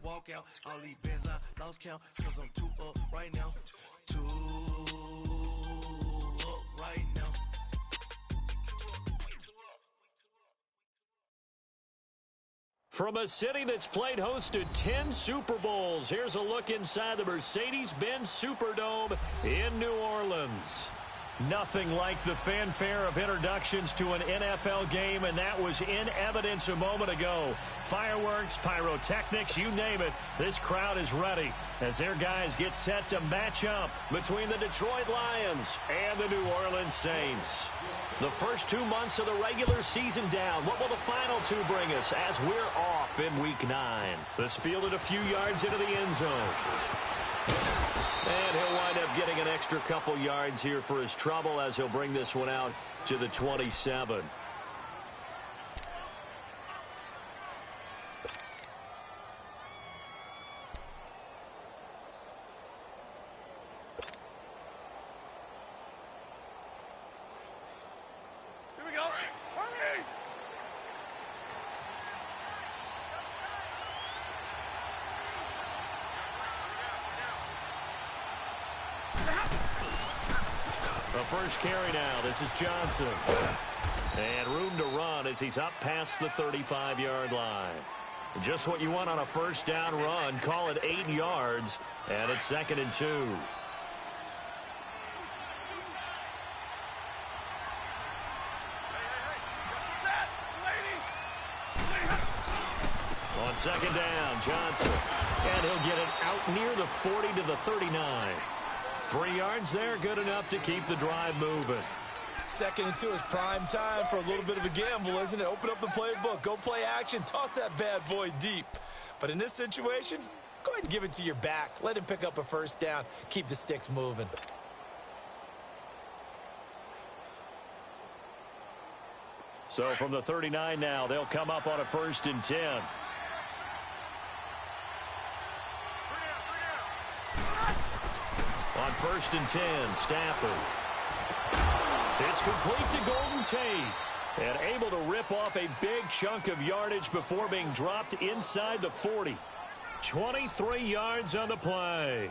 walk out. All these bands I lost count, cause I'm too up right now. Too up right now. From a city that's played host to 10 Super Bowls, here's a look inside the Mercedes-Benz Superdome in New Orleans. Nothing like the fanfare of introductions to an NFL game, and that was in evidence a moment ago. Fireworks, pyrotechnics, you name it, this crowd is ready as their guys get set to match up between the Detroit Lions and the New Orleans Saints. The first 2 months of the regular season down. What will the final two bring us as we're off in Week 9? This fielded a few yards into the end zone. And he'll wind up getting an extra couple yards here for his trouble as he'll bring this one out to the 27. First carry now. This is Johnson. And room to run as he's up past the 35-yard line. Just what you want on a first down run. Call it 8 yards. And it's 2nd and 2. On 2nd down, Johnson. And he'll get it out near the 40 to the 39. 3 yards there, good enough to keep the drive moving. 2nd and 2 is prime time for a little bit of a gamble, isn't it? Open up the playbook, go play action, toss that bad boy deep. But in this situation, go ahead and give it to your back. Let him pick up a first down, keep the sticks moving. So from the 39 now, they'll come up on a 1st and 10. On 1st and 10, Stafford. It's complete to Golden Tate. And able to rip off a big chunk of yardage before being dropped inside the 40. 23 yards on the play.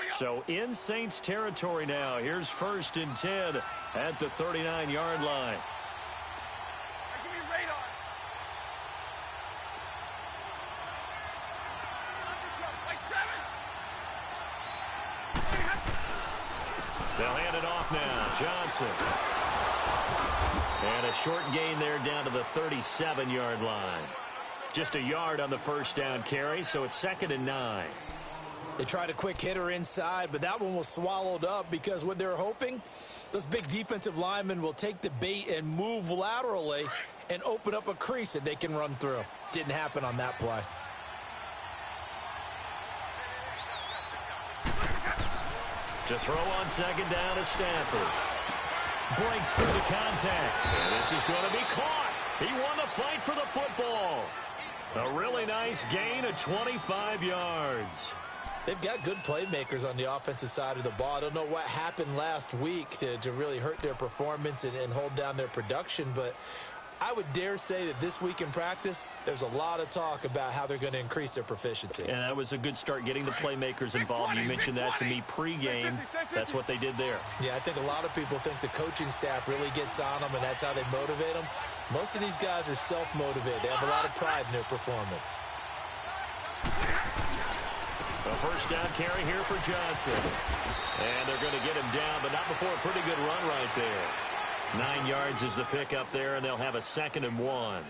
So in Saints territory now. Here's 1st and 10 at the 39-yard line. They'll hand it off now. Johnson. And a short gain there down to the 37-yard line. Just a yard on the first down carry, so it's 2nd and 9. They tried a quick hitter inside, but that one was swallowed up because what they're hoping, those big defensive linemen will take the bait and move laterally and open up a crease that they can run through. Didn't happen on that play. To throw on 2nd down is Stafford. Breaks through the contact. And this is going to be caught. He won the fight for the football. A really nice gain of 25 yards. They've got good playmakers on the offensive side of the ball. I don't know what happened last week to really hurt their performance and hold down their production, but I would dare say that this week in practice, there's a lot of talk about how they're going to increase their proficiency. And that was a good start getting the playmakers involved. You mentioned that to me pregame. That's what they did there. Yeah, I think a lot of people think the coaching staff really gets on them, and that's how they motivate them. Most of these guys are self-motivated. They have a lot of pride in their performance. A first down carry here for Johnson. And they're going to get him down, but not before a pretty good run right there. 9 yards is the pickup there, and they'll have a 2nd and 1.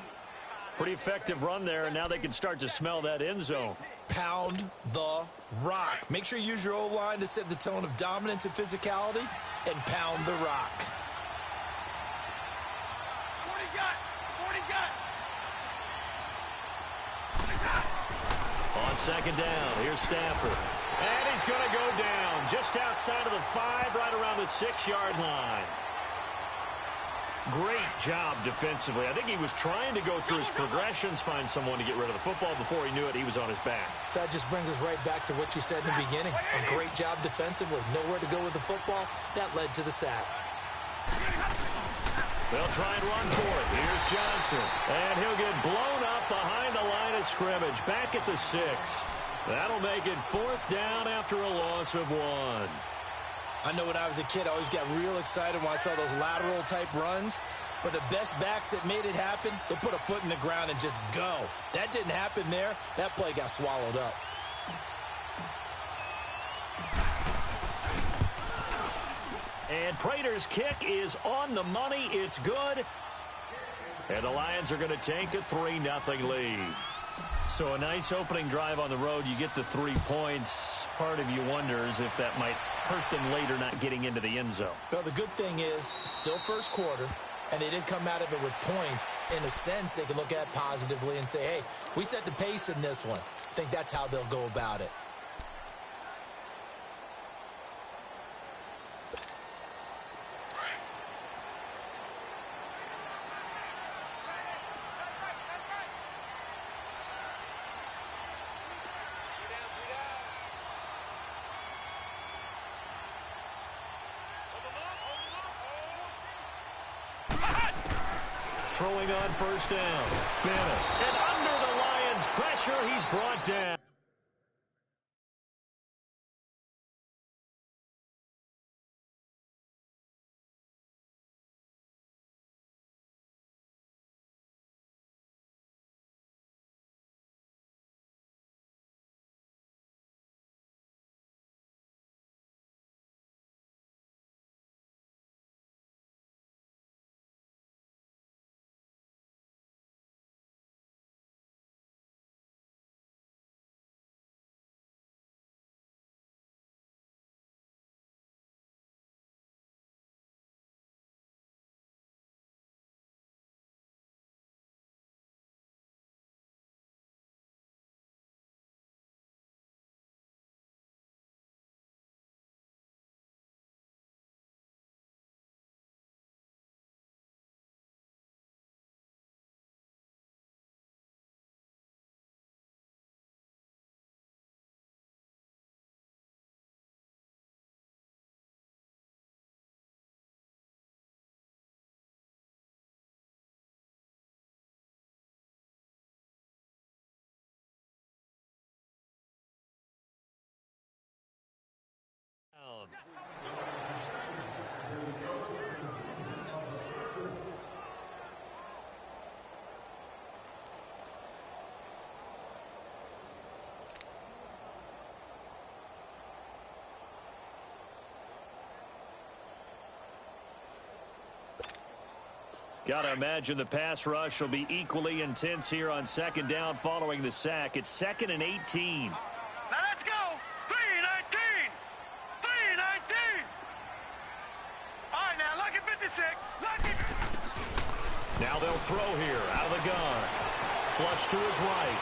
Pretty effective run there, and now they can start to smell that end zone. Pound the rock. Make sure you use your O-line to set the tone of dominance and physicality, and pound the rock. 40 gut. On 2nd down, here's Stafford. And he's going to go down just outside of the 5, right around the 6-yard line. Great job defensively. I think he was trying to go through his progressions, find someone to get rid of the football. Before he knew it, he was on his back. So that just brings us right back to what you said in the beginning. A great job defensively. Nowhere to go with the football. That led to the sack. They'll try and run for it. Here's Johnson. And he'll get blown up behind the line of scrimmage. Back at the 6. That'll make it 4th down after a loss of 1. I know when I was a kid, I always got real excited when I saw those lateral-type runs. But the best backs that made it happen, they'll put a foot in the ground and just go. That didn't happen there. That play got swallowed up. And Prater's kick is on the money. It's good. And the Lions are going to take a 3-0 lead. So a nice opening drive on the road. You get the 3 points. Part of you wonders if that might hurt them later not getting into the end zone. Well, the good thing is, still first quarter, and they did come out of it with points. In a sense, they could look at it positively and say, hey, we set the pace in this one. I think that's how they'll go about it. Throwing on first down. Bennett. And under the Lions' pressure, he's brought down. Got to imagine the pass rush will be equally intense here on second down following the sack. It's 2nd and 18. Now let's go. 3-19. 3-19. All right, now look at 56. Look at. Now they'll throw here out of the gun. Flush to his right.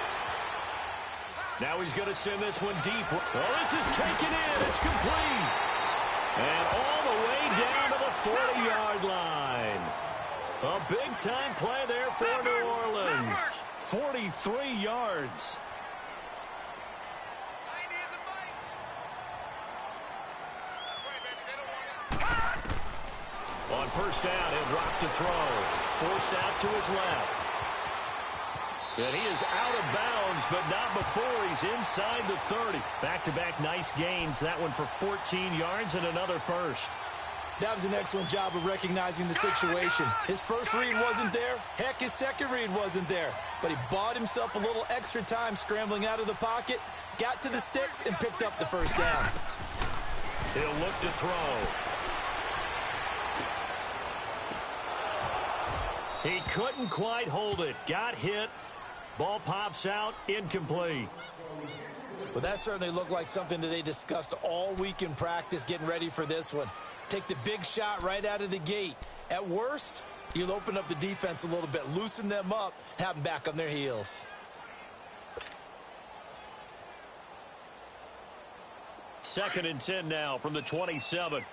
Now he's going to send this one deep. Oh, this is taken in. It's complete. And all the way down to the 40-yard line. A big-time play there for New Orleans. 43 yards. On first down, he'll drop to throw. Forced out to his left. And he is out of bounds, but not before he's inside the 30. Back-to-back nice gains. That one for 14 yards and another first. That was an excellent job of recognizing the situation. His first read wasn't there. Heck, his second read wasn't there. But he bought himself a little extra time scrambling out of the pocket, got to the sticks, and picked up the first down. He'll look to throw. He couldn't quite hold it. Got hit. Ball pops out. Incomplete. Well, that certainly looked like something that they discussed all week in practice getting ready for this one. Take the big shot right out of the gate. At worst, you'll open up the defense a little bit, loosen them up, have them back on their heels. Second and 10 now from the 27.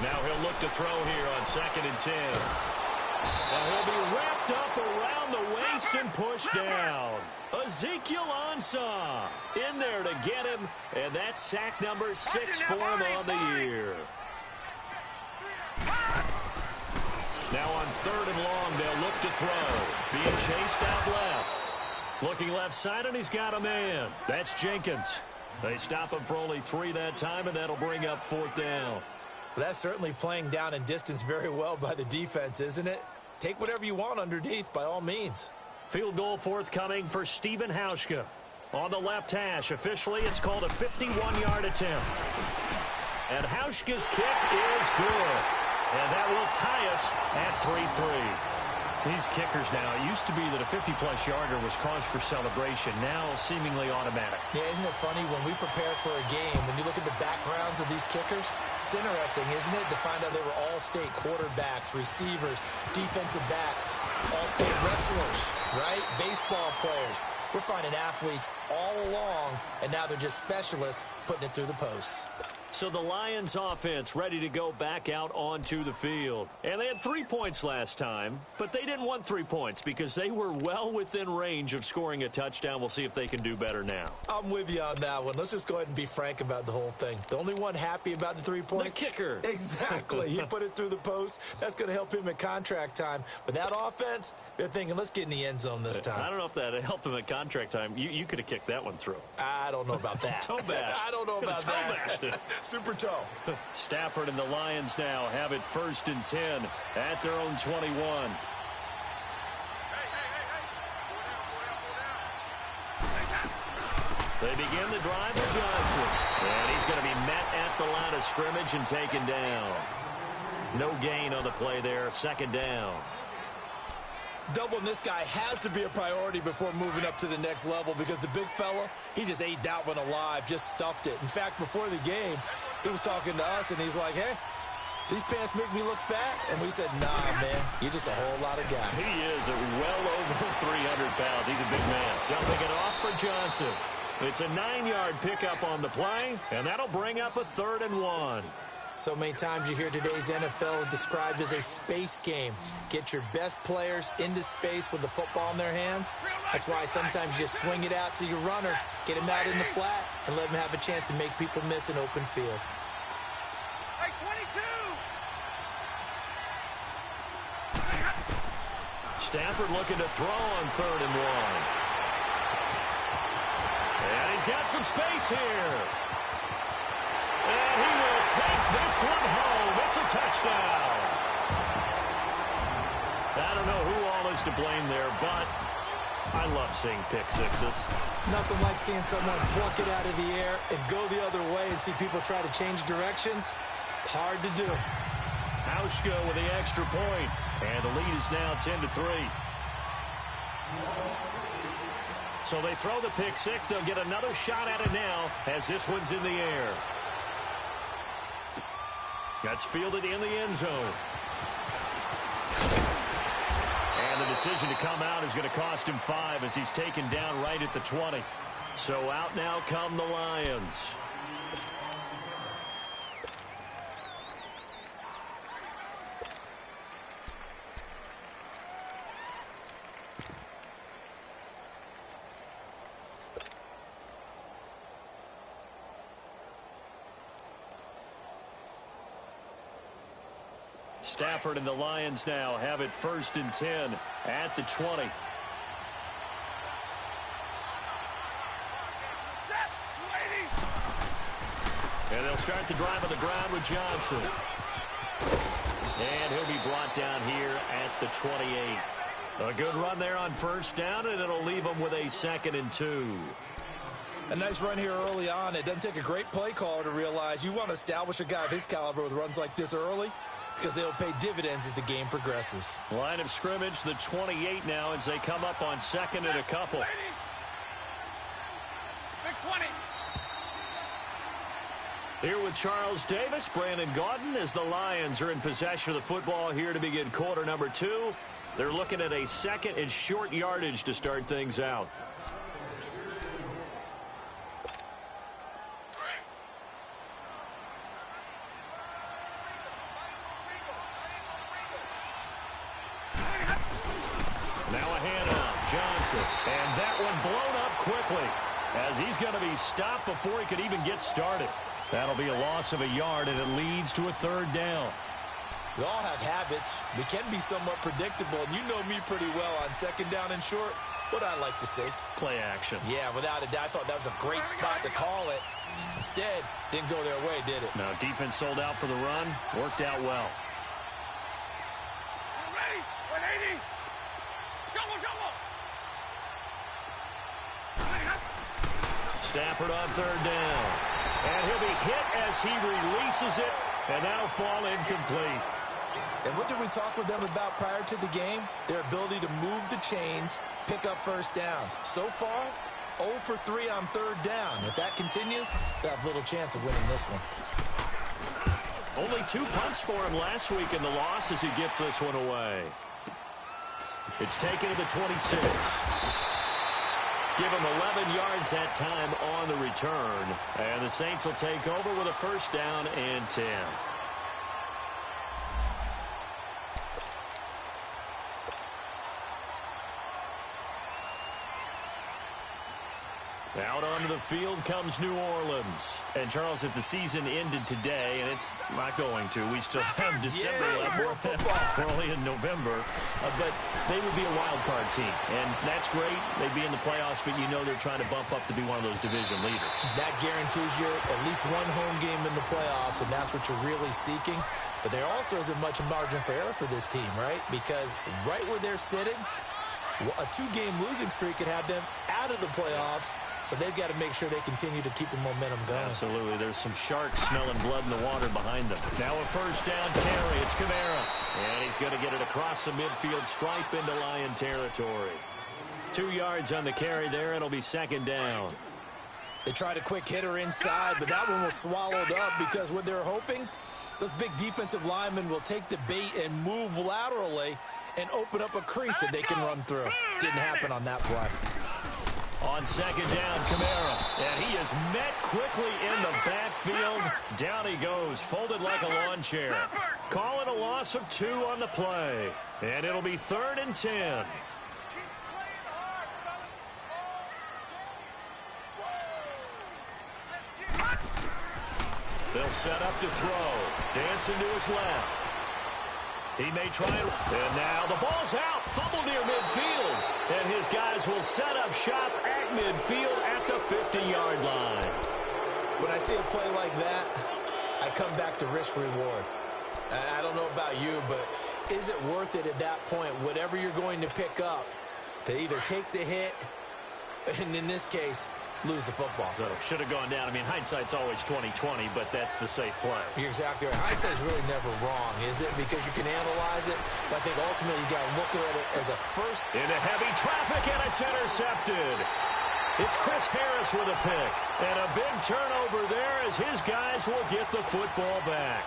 Now he'll look to throw here on 2nd and 10. And he'll be wrapped up around the waist and pushed down. Ezekiel Ansah in there to get him, and that's sack number 6 for him on the year. Now on 3rd and long, they'll look to throw. Being chased out left. Looking left side, and he's got a man. That's Jenkins. They stop him for only 3 that time, and that'll bring up 4th down. Well, that's certainly playing down in distance very well by the defense, isn't it? Take whatever you want underneath, by all means. Field goal forthcoming for Stephen Hauschka. On the left hash, officially, it's called a 51-yard attempt. And Hauschka's kick is good. And that will tie us at 3-3. These kickers now, it used to be that a 50-plus yarder was cause for celebration. Now seemingly automatic. Yeah, isn't it funny when we prepare for a game, when you look at the backgrounds of these kickers, it's interesting, isn't it, to find out they were all-state quarterbacks, receivers, defensive backs, all-state wrestlers, right? Baseball players. We're finding athletes all along, and now they're just specialists putting it through the posts. So the Lions offense ready to go back out onto the field. And they had 3 points last time, but they didn't want 3 points because they were well within range of scoring a touchdown. We'll see if they can do better now. I'm with you on that one. Let's just go ahead and be frank about the whole thing. The only one happy about the 3-point? The kicker. Exactly. He put it through the post. That's going to help him at contract time. But that offense, they're thinking, let's get in the end zone this time. I don't know if that helped him at contract time. You could have kicked that one through. I don't know about that. Toe bash. I don't know about toe that. Bashed it. Super toe. Stafford and the Lions now have it 1st and 10 at their own 21. They begin the drive with Johnson. And he's going to be met at the line of scrimmage and taken down. No gain on the play there. 2nd down. Doubling this guy has to be a priority before moving up to the next level because the big fella, he just ate that one alive, just stuffed it. In fact, before the game, he was talking to us, and he's like, hey, these pants make me look fat? And we said, nah, man, you're just a whole lot of guy. He is well over 300 pounds. He's a big man. Dumping it off for Johnson. It's a 9-yard pickup on the play, and that'll bring up a 3rd and 1. So many times you hear today's NFL described as a space game. Get your best players into space with the football in their hands. That's why sometimes you swing it out to your runner, get him out in the flat, and let him have a chance to make people miss an open field. Hey, 22! Stafford looking to throw on 3rd and 1. And he's got some space here. And he will take this one home. It's a touchdown. I don't know who all is to blame there, but I love seeing pick sixes. Nothing like seeing someone pluck it out of the air and go the other way and see people try to change directions. Hard to do. Hauschka with the extra point, and the lead is now 10-3. So they throw the pick six. They'll get another shot at it now as this one's in the air. That's fielded in the end zone. And the decision to come out is going to cost him 5 as he's taken down right at the 20. So out now come the Lions. Stafford and the Lions now have it 1st and 10 at the 20. And they'll start the drive on the ground with Johnson. And he'll be brought down here at the 28. A good run there on 1st down, and it'll leave them with a 2nd and 2. A nice run here early on. It doesn't take a great play caller to realize you want to establish a guy of his caliber with runs like this early, because they'll pay dividends as the game progresses. Line of scrimmage, the 28 now as they come up on 2nd and a couple. Big 20. Here with Charles Davis, Brandon Gaudin, as the Lions are in possession of the football here to begin quarter number 2. They're looking at a 2nd and short yardage to start things out. explosive. And that one blown up quickly as he's going to be stopped before he could even get started. That'll be a loss of a yard, and it leads to a third down. We all have habits. We can be somewhat predictable, and you know me pretty well on second down and short. What I like to say? Play action. Yeah, without a doubt, I thought that was a great spot to call it. Instead, didn't go their way, did it? No, defense sold out for the run. Worked out well. Ready? 180. Double, double. Stafford on third down. And he'll be hit as he releases it, and that'll fall incomplete. And what did we talk with them about prior to the game? Their ability to move the chains, pick up first downs. So far, 0 for 3 on third down. If that continues, they'll have little chance of winning this one. Only 2 punts for him last week in the loss as he gets this one away. It's taken to the 26. Give him 11 yards that time on the return. And the Saints will take over with a first down and 10. Out onto the field comes New Orleans. And, Charles, if the season ended today, and it's not going to, we still have December left. We're only in November. But they would be a wild card team. And that's great. They'd be in the playoffs, but you know they're trying to bump up to be one of those division leaders. That guarantees you at least one home game in the playoffs, and that's what you're really seeking. But there also isn't much margin for error for this team, right? Because right where they're sitting, a 2-game losing streak could have them out of the playoffs. So they've got to make sure they continue to keep the momentum going. Absolutely. There's some sharks smelling blood in the water behind them. Now a first down carry. It's Kamara. And he's going to get it across the midfield stripe into Lion territory. 2 yards on the carry there. It'll be second down. They tried a quick hitter inside, but that one was swallowed up because what they're hoping, those big defensive linemen will take the bait and move laterally and open up a crease that they can run through. Didn't happen on that play. On second down, Kamara. And he is met quickly in the backfield. Down he goes, folded like a lawn chair. Call it a loss of 2 on the play. And it'll be 3rd and 10. They'll set up to throw. Dancing to his left. He may try it. And now the ball's out. Fumble near midfield. And his guys will set up shop at midfield at the 50-yard line. When I see a play like that, I come back to risk-reward. I don't know about you, but is it worth it at that point, whatever you're going to pick up, to either take the hit, and in this case, lose the football? So should have gone down. I mean, hindsight's always 20/20, but that's the safe play. You're exactly right. Hindsight's really never wrong, is it? Because you can analyze it, but I think ultimately you got to look at it as a first. Into heavy traffic, and it's intercepted. It's Chris Harris with a pick. And a big turnover there as his guys will get the football back.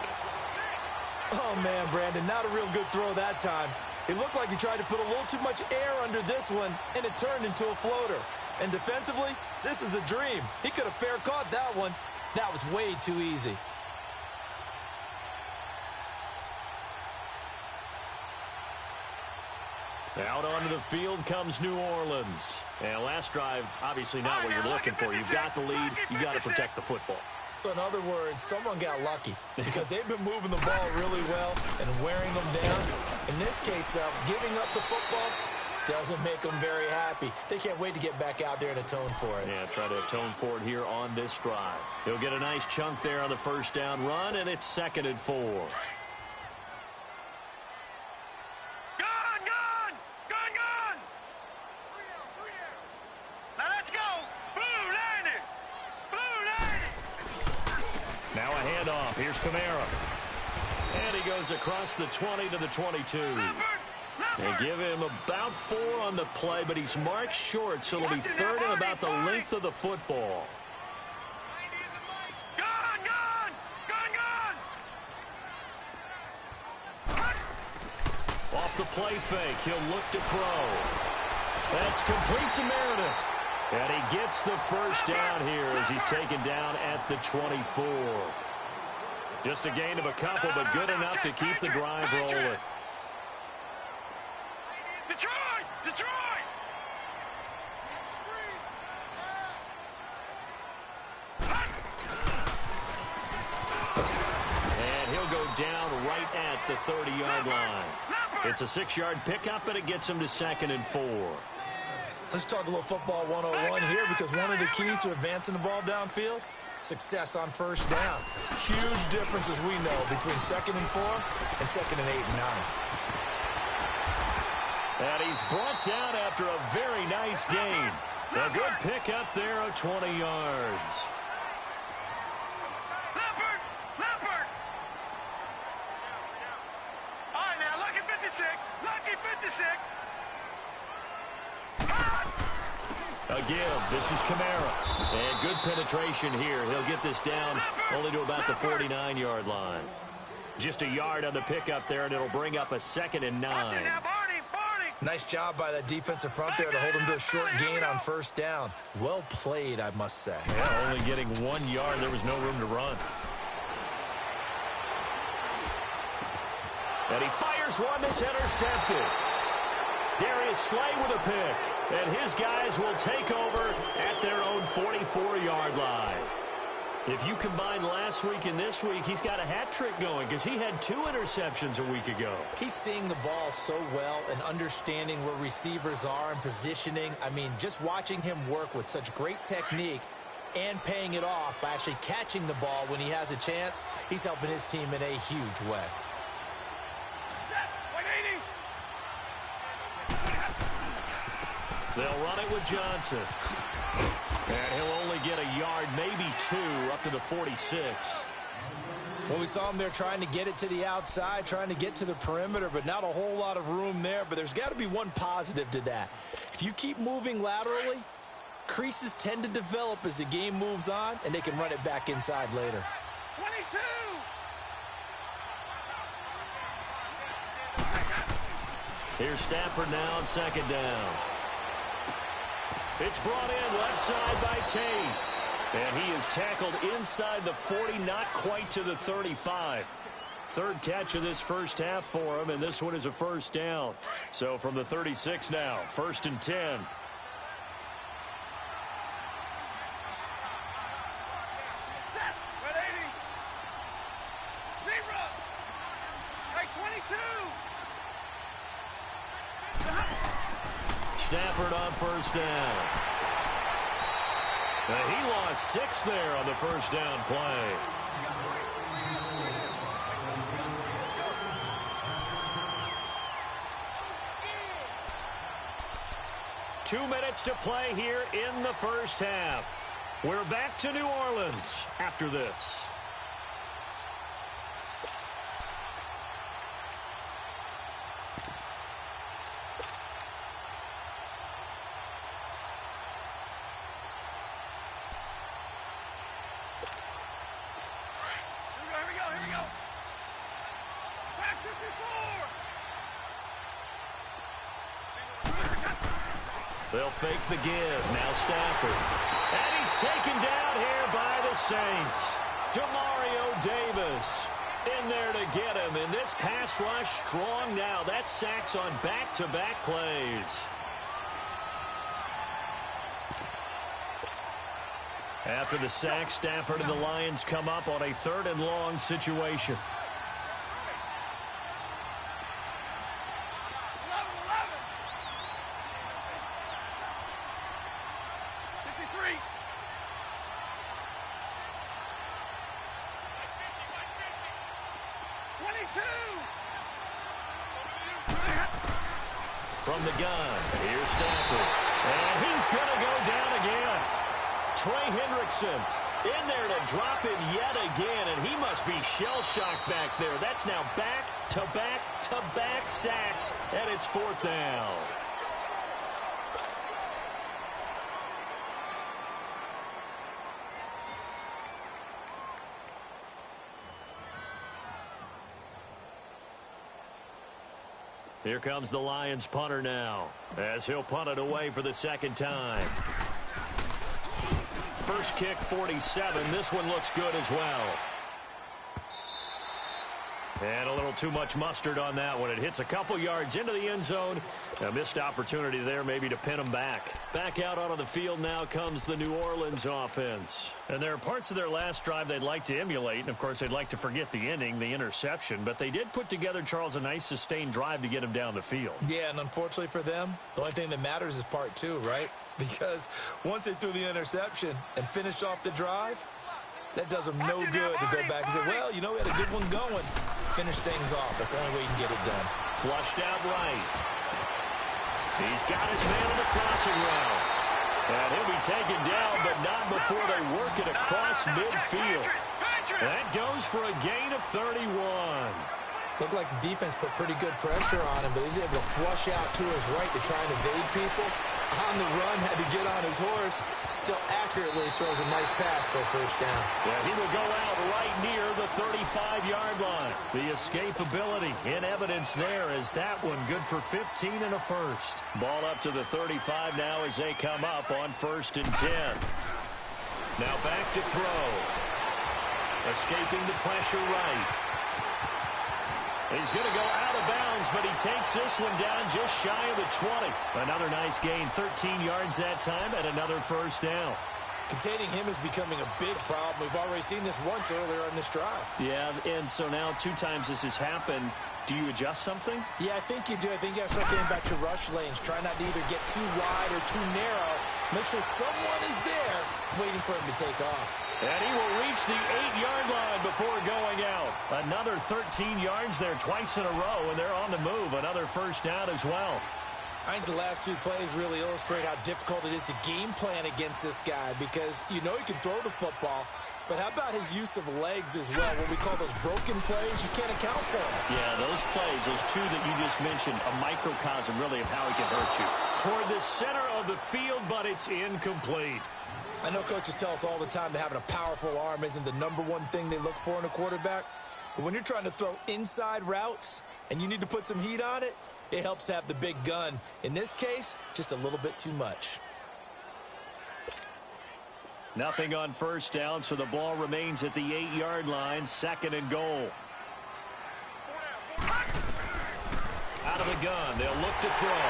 Oh, man, Brandon, not a real good throw that time. It looked like he tried to put a little too much air under this one, and it turned into a floater. And defensively, this is a dream. He could have fair caught that one. That was way too easy. Out onto the field comes New Orleans. And last drive, obviously not what you're looking for. You've got the lead. You've got to protect the football. So in other words, someone got lucky because they've been moving the ball really well and wearing them down. In this case, though, giving up the football doesn't make them very happy. They can't wait to get back out there and atone for it. Yeah, try to atone for it here on this drive. He'll get a nice chunk there on the first down run, and it's 2nd and 4. Now let's go. Blue line. Blue line. Now a handoff. Here's Kamara. And he goes across the 20 to the 22. They give him about 4 on the play, but he's marked short, so it'll be 3rd and about the length of the football. Off the play fake, he'll look to throw. That's complete to Meredith. And he gets the first down here as he's taken down at the 24. Just a gain of a couple, but good enough to keep the drive rolling. Detroit! Detroit! the 30-yard line. It's a 6-yard pickup, and it gets him to 2nd and 4. Let's talk a little football 101 here, because one of the keys to advancing the ball downfield, success on first down. Huge difference, as we know, between 2nd and 4 and 2nd and 8 and 9. And he's brought down after a very nice gain. A good pickup there of 20 yards. Leopard! All right, now, lucky 56. Lucky 56. A give. This is Kamara. And good penetration here. He'll get this down only to about the 49-yard line. Just a yard on the pickup there, and it'll bring up a 2nd and 9. Nice job by that defensive front there to hold him to a short gain on first down. Well played, I must say. Yeah, only getting 1 yard. There was no room to run. And he fires one that's intercepted. Darius Slay with a pick. And his guys will take over at their own 44-yard line. If you combine last week and this week, he's got a hat trick going because he had 2 interceptions a week ago. He's seeing the ball so well and understanding where receivers are and positioning. I mean, just watching him work with such great technique and paying it off by actually catching the ball when he has a chance, he's helping his team in a huge way. They'll run it with Johnson. And he'll only get a yard, maybe 2, up to the 46. Well, we saw him there trying to get it to the outside, trying to get to the perimeter, but not a whole lot of room there. But there's got to be one positive to that. If you keep moving laterally, creases tend to develop as the game moves on, and they can run it back inside later. 22! Here's Stafford now on 2nd down. It's brought in left side by Tate. And he is tackled inside the 40, not quite to the 35. 3rd catch of this first half for him, and this one is a first down. So from the 36 now, 1st and 10. Stafford on first down. And he lost 6 there on the first down play. Two minutes to play here in the first half. We're back to New Orleans after this. They'll fake the give. Now Stafford. And he's taken down here by the Saints. Demario Davis in there to get him. And this pass rush strong now. That's sacks on back-to-back plays. After the sack, Stafford and the Lions come up on a 3rd and long situation. From the gun, here's Stafford. And he's going to go down again. Trey Hendrickson in there to drop it yet again, and he must be shell-shocked back there. That's now back-to-back-to-back sacks, and it's 4th down. Here comes the Lions punter now, as he'll punt it away for the 2nd time. First kick, 47. This one looks good as well. And a little too much mustard on that one. It hits a couple yards into the end zone, A missed opportunity there maybe to pin them back. Back out onto the field now comes the New Orleans offense. And there are parts of their last drive they'd like to emulate. And, of course, they'd like to forget the inning, the interception. But they did put together, Charles, a nice sustained drive to get them down the field. Yeah, and unfortunately for them, the only thing that matters is part two, right? Because once they threw the interception and finished off the drive, that does them no good to go back and say, well, you know, we had a good one going. Finish things off. That's the only way you can get it done. Flushed out right. He's got his man on the crossing route. And he'll be taken down, but not before they work it across midfield. That goes for a gain of 31. Looked like the defense put pretty good pressure on him, but he's able to flush out to his right to try and evade people. On the run, had to get on his horse. Still accurately throws a nice pass for a first down. Yeah, he will go out right near the 35-yard line. The escapability in evidence there as that one good for 15 and a first. Ball up to the 35 now as they come up on 1st and 10. Now back to throw. Escaping the pressure right. He's going to go out of bounds, but he takes this one down just shy of the 20. Another nice gain, 13 yards that time, and another first down. Containing him is becoming a big problem. We've already seen this once earlier on this drive. Yeah, and so now 2 times this has happened. Do you adjust something? Yeah, I think you do. I think you got to start getting back to rush lanes. Try not to either get too wide or too narrow. Make sure someone is there waiting for him to take off. And he will reach the 8-yard line before going out. Another 13 yards there twice in a row, and they're on the move. Another first down as well. I think the last 2 plays really illustrate how difficult it is to game plan against this guy because you know he can throw the football, but how about his use of legs as well? What we call those broken plays, you can't account for them. Yeah, those plays, those 2 that you just mentioned, a microcosm really of how he can hurt you. Toward the center of the field, but it's incomplete. I know coaches tell us all the time that having a powerful arm isn't the #1 thing they look for in a quarterback. But when you're trying to throw inside routes and you need to put some heat on it, it helps to have the big gun. In this case, just a little bit too much. Nothing on first down, so the ball remains at the 8-yard line, 2nd and goal. Out of the gun, they'll look to throw.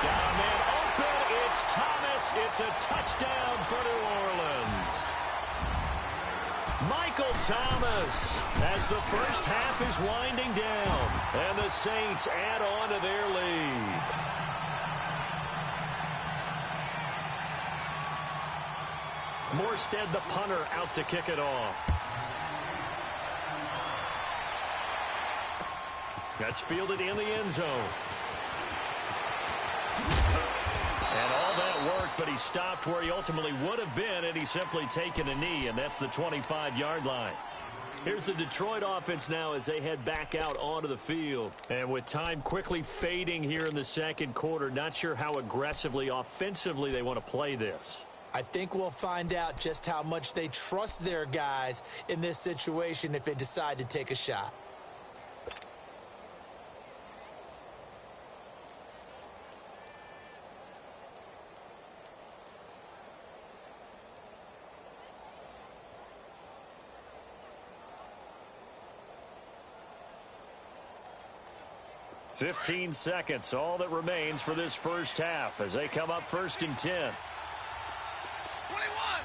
Got a man open, it's Thomas. It's a touchdown for New Orleans. Michael Thomas as the first half is winding down, and the Saints add on to their lead. Morstead, the punter, out to kick it off. That's fielded in the end zone. And all that work, but he stopped where he ultimately would have been, and he's simply taken a knee, and that's the 25-yard line. Here's the Detroit offense now as they head back out onto the field. And with time quickly fading here in the 2nd quarter, not sure how aggressively, offensively they want to play this. I think we'll find out just how much they trust their guys in this situation if they decide to take a shot. "15 seconds, all that remains for this first half as they come up 1st and 10. 21.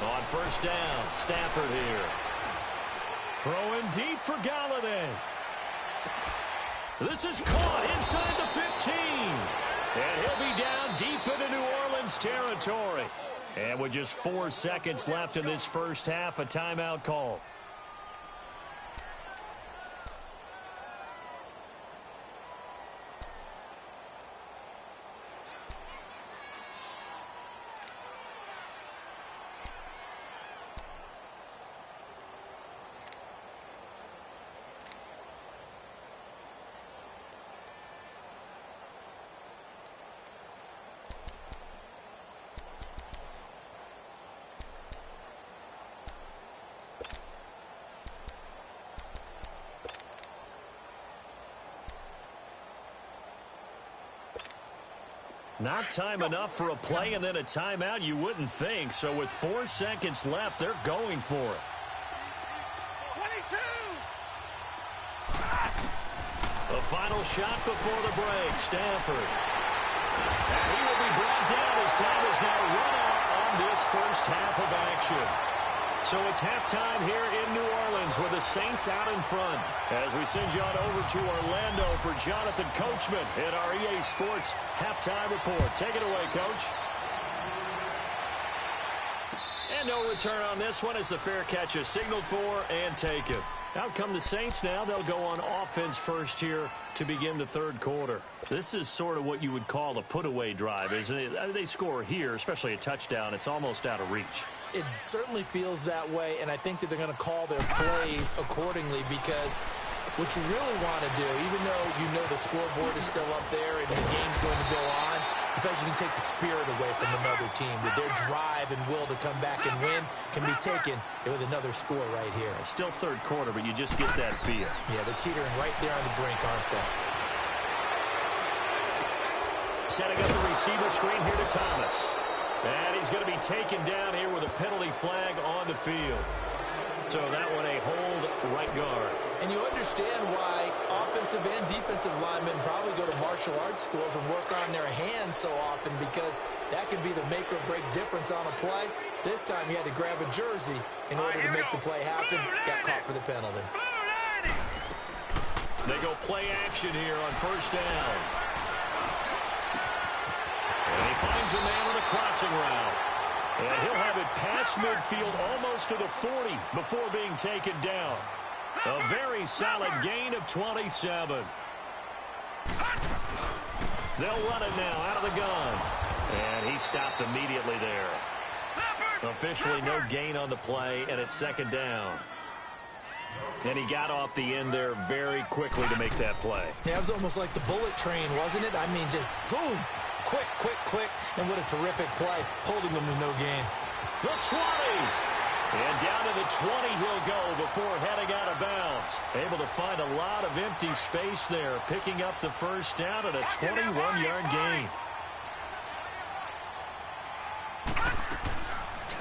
On first down, Stafford here. Throwing deep for Galladay. This is caught inside the 15. And he'll be down deep into New Orleans territory. And with just 4 seconds left in this first half, a timeout call. Not time enough for a play and then a timeout, you wouldn't think. So with 4 seconds left, they're going for it. 22. The final shot before the break. Stafford. And he will be brought down as time is now run out on this first half of action. So it's halftime here in New Orleans with the Saints out in front. As we send you on over to Orlando for Jonathan Coachman in our EA Sports Halftime Report. Take it away, Coach. And no return on this one as the fair catch is signaled for and taken. Out come the Saints now. They'll go on offense first here to begin the third quarter. This is sort of what you would call a put-away drive, isn't it? They score here, especially a touchdown. It's almost out of reach. It certainly feels that way, and I think that they're going to call their plays accordingly because what you really want to do, even though you know the scoreboard is still up there and the game's going to go on, I think you can take the spirit away from another team, that their drive and will to come back and win can be taken with another score right here. It's still third quarter, but you just get that feel. Yeah, they're teetering right there on the brink, aren't they? Setting up the receiver screen here to Thomas. And he's going to be taken down here with a penalty flag on the field. So that one a hold right guard. And you understand why offensive and defensive linemen probably go to martial arts schools and work on their hands so often, because that can be the make or break difference on a play. This time he had to grab a jersey in order to make the play happen. Got caught for the penalty. They go play action here on first down. And he finds a man with a crossing route. And he'll have it past midfield almost to the 40 before being taken down. A very solid gain of 27. They'll run it now out of the gun. And he stopped immediately there. Officially no gain on the play, and it's second down. And he got off the end there very quickly to make that play. Yeah, it was almost like the bullet train, wasn't it? I mean, just zoom. Quick, quick, quick. And what a terrific play, holding them to no gain. The 20. And down to the 20 he'll go before heading out of bounds. Able to find a lot of empty space there, picking up the first down at a 21-yard gain.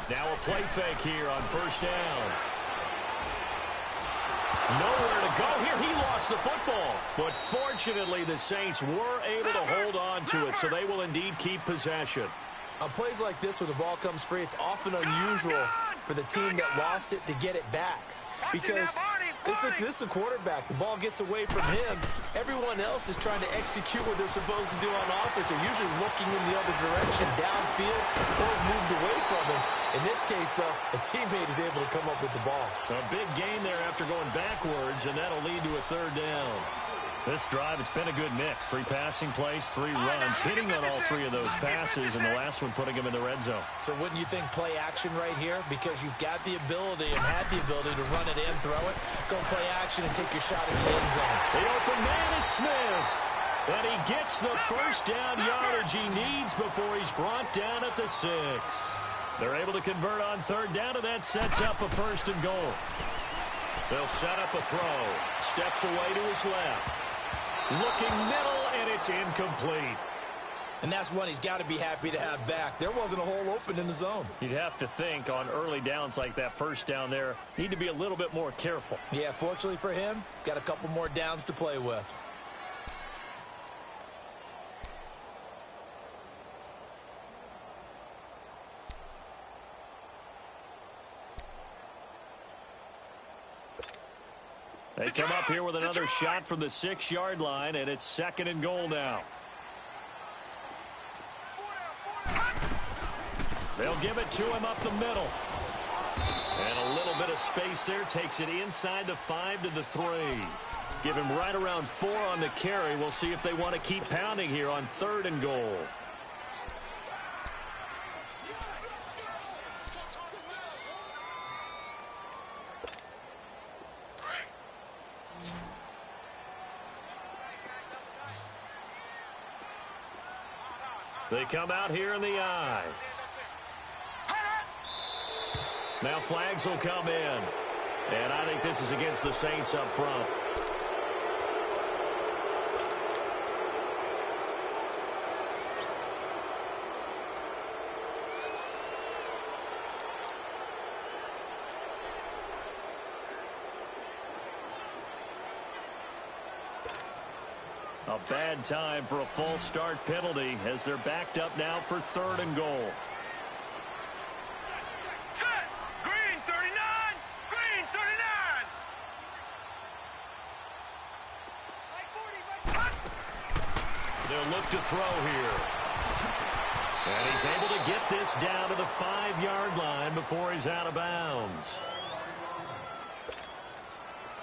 Now a play fake here on first down. Nowhere to go here. He lost the football. But fortunately, the Saints were able to hold on to it, so they will indeed keep possession. On plays like this where the ball comes free, it's often unusual for the team that lost it to get it back. Because this is the quarterback. The ball gets away from him. Everyone else is trying to execute what they're supposed to do on offense. They're usually looking in the other direction, downfield, or moved away from him. In this case, though, a teammate is able to come up with the ball. A big gain there after going backwards, and that'll lead to a third down. This drive, it's been a good mix. 3 passing plays, 3 runs, hitting on all 3 of those passes, and the last one putting him in the red zone. So wouldn't you think play action right here? Because you've got the ability and had the ability to run it in, throw it, go play action, and take your shot in the end zone. The open man is Smith. And he gets the first down yardage he needs before he's brought down at the 6. They're able to convert on third down, and that sets up a first and goal. They'll set up a throw. Steps away to his left. Looking middle, and it's incomplete. And that's one he's got to be happy to have back. There wasn't a hole open in the zone. You'd have to think on early downs like that first down there, need to be a little bit more careful. Yeah, fortunately for him, got a couple more downs to play with. They come up here with another shot from the 6-yard line, and it's second and goal now. They'll give it to him up the middle. And a little bit of space there, takes it inside the 5 to the 3. Give him right around 4 on the carry. We'll see if they want to keep pounding here on third and goal. They come out here in the eye. Now flags will come in. And I think this is against the Saints up front. A bad time for a false start penalty as they're backed up now for 3rd and goal. Set! Green 39! Green 39! They'll look to throw here. And he's able to get this down to the 5-yard line before he's out of bounds.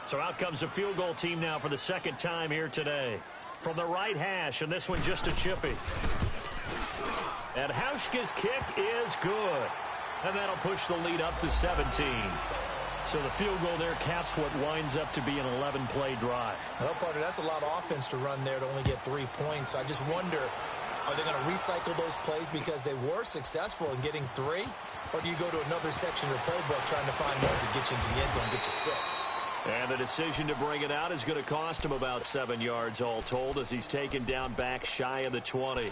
So out comes a field goal team now for the 2nd time here today. From the right hash, and this one just a chippy. And Hauschka's kick is good. And that'll push the lead up to 17. So the field goal there caps what winds up to be an 11-play drive. Well, partner, that's a lot of offense to run there to only get 3 points. I just wonder, are they going to recycle those plays because they were successful in getting 3? Or do you go to another section of the playbook trying to find ones that get you into the end zone and get you 6? And the decision to bring it out is going to cost him about 7 yards all told as he's taken down back shy of the 20.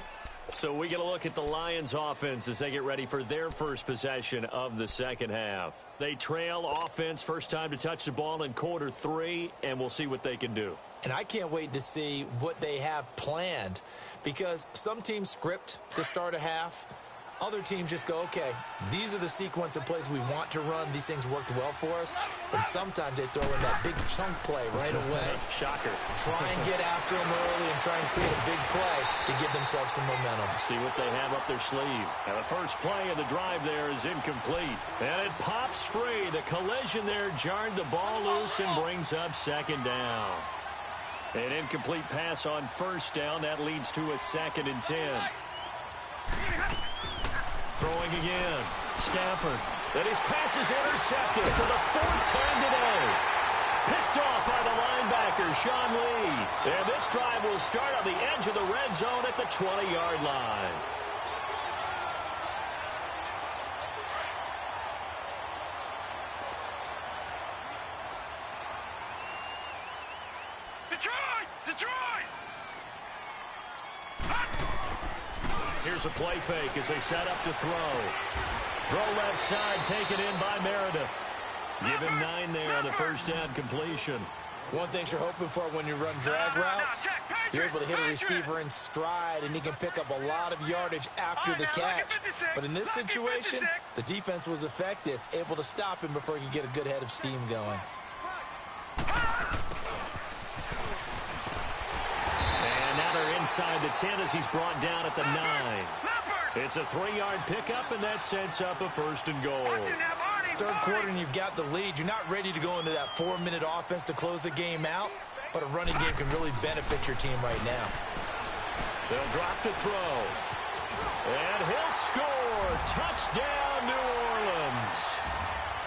So we get a look at the Lions offense as they get ready for their first possession of the second half. They trail offense, first time to touch the ball in quarter 3, and we'll see what they can do. And I can't wait to see what they have planned because some teams script to start a half. Other teams just go, okay, these are the sequence of plays we want to run. These things worked well for us. And sometimes they throw in that big chunk play right away. Shocker. Try and get after them early and try and create a big play to give themselves some momentum. See what they have up their sleeve. And the first play of the drive there is incomplete. And it pops free. The collision there jarred the ball loose and brings up 2nd down. An incomplete pass on 1st down. That leads to a 2nd and 10. Throwing again. Stafford. And his pass is intercepted for the 4th time today. Picked off by the linebacker, Sean Lee. And this drive will start on the edge of the red zone at the 20-yard line. Detroit! Detroit! Here's a play fake as they set up to throw. Throw left side, taken in by Meredith. Give him 9 there on the first down completion. One thing you're hoping for when you run drag routes, you're able to hit a receiver in stride, and he can pick up a lot of yardage after the catch. But in this situation, the defense was effective, able to stop him before he could get a good head of steam going. And now they're inside the 10 as he's brought down at the 9. It's a 3-yard pickup, and that sets up a 1st and goal. 3rd quarter, and you've got the lead. You're not ready to go into that 4-minute offense to close the game out, but a running game can really benefit your team right now. They'll drop to throw. And he'll score. Touchdown, New Orleans.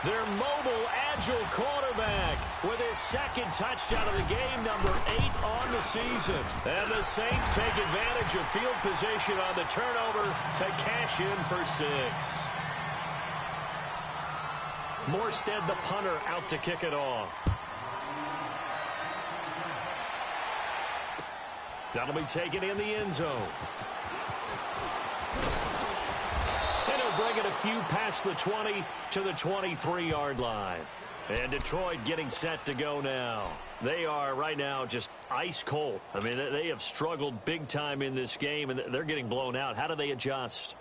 Their mobile, agile quarterback with his 2nd touchdown of the game, number 8 on the season. And the Saints take advantage of field position on the turnover to cash in for 6. Morstead, the punter, out to kick it off. That'll be taken in the end zone. And he'll bring it a few past the 20 to the 23-yard line. And Detroit getting set to go now. They are right now just ice cold. I mean, they have struggled big time in this game, and they're getting blown out. How do they adjust?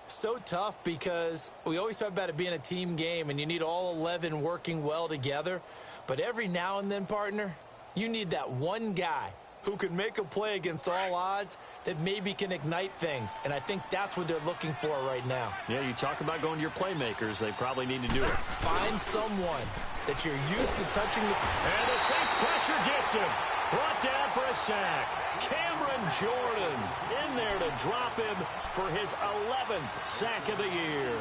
So tough because we always talk about it being a team game, and you need all 11 working well together. But every now and then, partner, you need that one guy who can make a play against all odds that maybe can ignite things. And I think that's what they're looking for right now. Yeah, you talk about going to your playmakers. They probably need to do it. Find someone that you're used to touching the... And the Saints pressure gets him. Brought down for a sack. Cameron Jordan in there to drop him for his 11th sack of the year.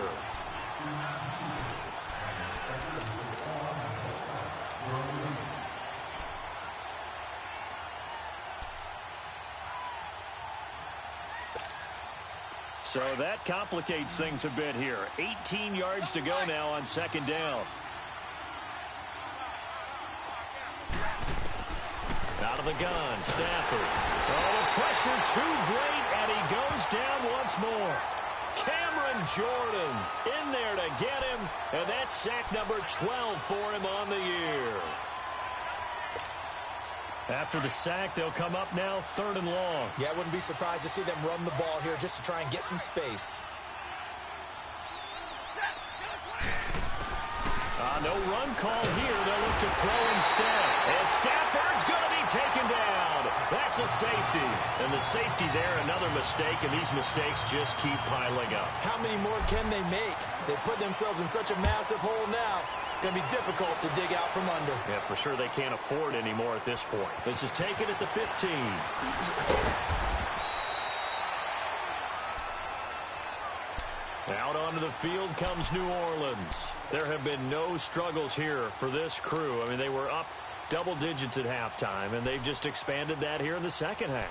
So that complicates things a bit here. 18 yards to go now on 2nd down. Out of the gun, Stafford. Oh, the pressure too great, and he goes down once more. Cameron Jordan in there to get him, and that's sack number 12 for him on the year. After the sack, they'll come up now 3rd and long. Yeah, I wouldn't be surprised to see them run the ball here just to try and get some space. No run call here. They'll look to throw instead. And Stafford's going to be taken down. That's a safety. And the safety there, another mistake, and these mistakes just keep piling up. How many more can they make? They put themselves in such a massive hole now. Going to be difficult to dig out from under. Yeah, for sure they can't afford anymore at this point. This is taken at the 15. Out onto the field comes New Orleans. There have been no struggles here for this crew. I mean, they were up double digits at halftime, and they've just expanded that here in the second half.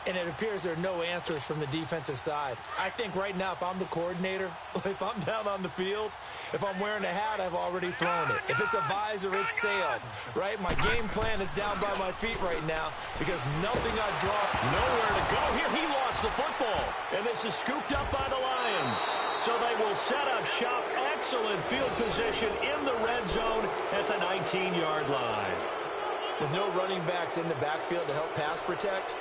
And it appears there are no answers from the defensive side. I think right now, if I'm the coordinator, if I'm down on the field, if I'm wearing a hat, I've already thrown it. If it's a visor, it's sailed, right? My game plan is down by my feet right now because nothing got dropped. Nowhere to go here. He lost the football, and this is scooped up by the Lions. So they will set up shop. Excellent field position in the red zone at the 19-yard line. With no running backs in the backfield to help pass protect,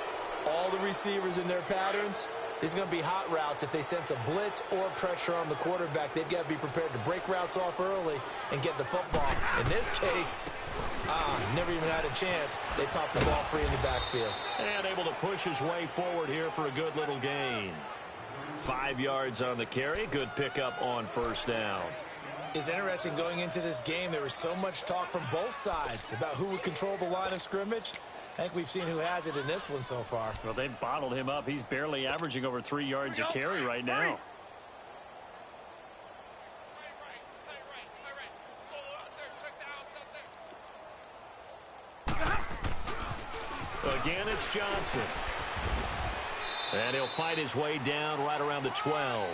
all the receivers in their patterns, there's going to be hot routes. If they sense a blitz or pressure on the quarterback, they've got to be prepared to break routes off early and get the football. In this case, never even had a chance. They popped the ball free in the backfield. And able to push his way forward here for a good little gain. 5 yards on the carry. Good pickup on 1st down. It's interesting going into this game. There was so much talk from both sides about who would control the line of scrimmage. I think we've seen who has it in this one so far. Well, they've bottled him up. He's barely averaging over 3 yards a carry right now. Again, it's Johnson. And he'll fight his way down right around the 12.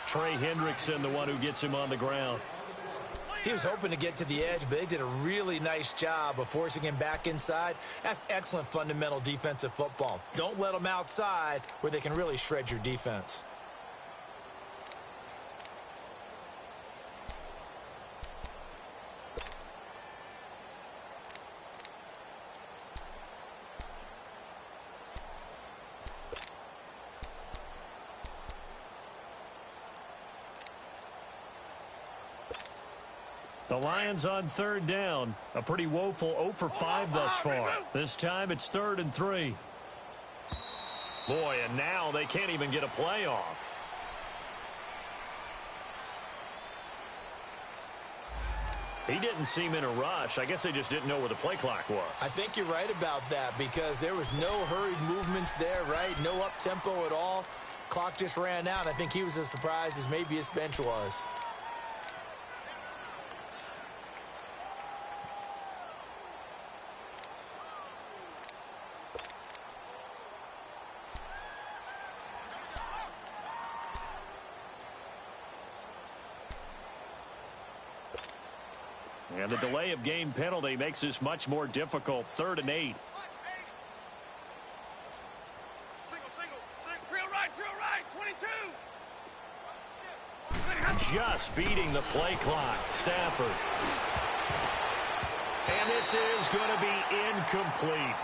Trey Hendrickson, the one who gets him on the ground. He was hoping to get to the edge, but they did a really nice job of forcing him back inside. That's excellent fundamental defensive football. Don't let them outside where they can really shred your defense. The Lions on 3rd down. A pretty woeful 0 for 5 thus far. This time it's 3rd and 3. Boy, and now they can't even get a play off. He didn't seem in a rush. I guess they just didn't know where the play clock was. I think you're right about that because there was no hurried movements there, right? No up-tempo at all. Clock just ran out. I think he was as surprised as maybe his bench was. And the delay of game penalty makes this much more difficult. 3rd and 8. Just beating the play clock. Stafford. And this is going to be incomplete.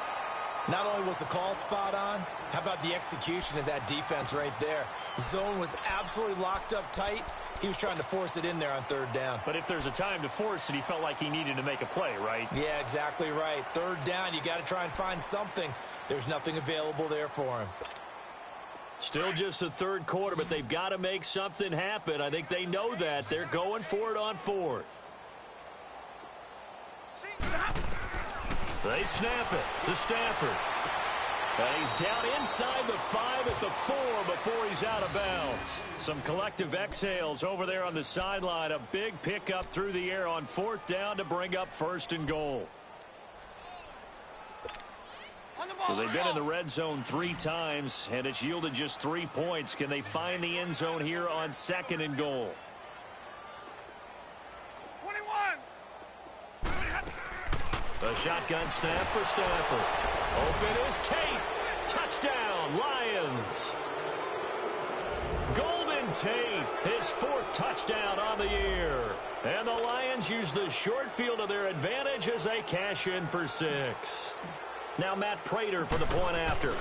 Not only was the call spot on, how about the execution of that defense right there? The zone was absolutely locked up tight. He was trying to force it in there on 3rd down. But if there's a time to force it, he felt like he needed to make a play, right? Yeah, exactly right. 3rd down, you got to try and find something. There's nothing available there for him. Still just the 3rd quarter, but they've got to make something happen. I think they know that. They're going for it on 4th. They snap it to Stafford. And he's down inside the 5 at the 4 before he's out of bounds. Some collective exhales over there on the sideline. A big pickup through the air on 4th down to bring up 1st and goal. So they've been in the red zone 3 times, and it's yielded just 3 points. Can they find the end zone here on 2nd and goal? 21. The shotgun snap for Stafford. Open is Tate. Touchdown, Lions. Golden Tate, his 4th touchdown on the year. And the Lions use the short field to their advantage as they cash in for 6. Now Matt Prater for the point after.